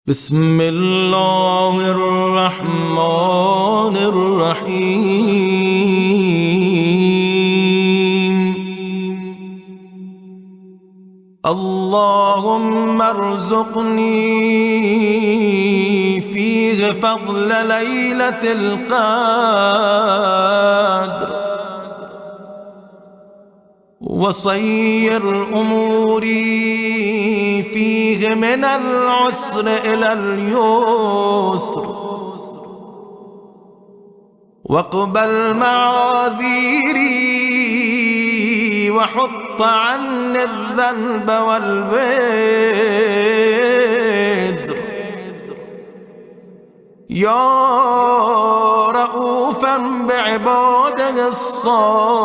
بسم الله الرحمن الرحيم. اللهم ارزقني فيه فضل ليلة القدر، وصير أموري فيه من العسر إلى اليسر، واقبل معاذيري وحط عني الذنب والوزر. يا رؤوفا بعباده الصالحين.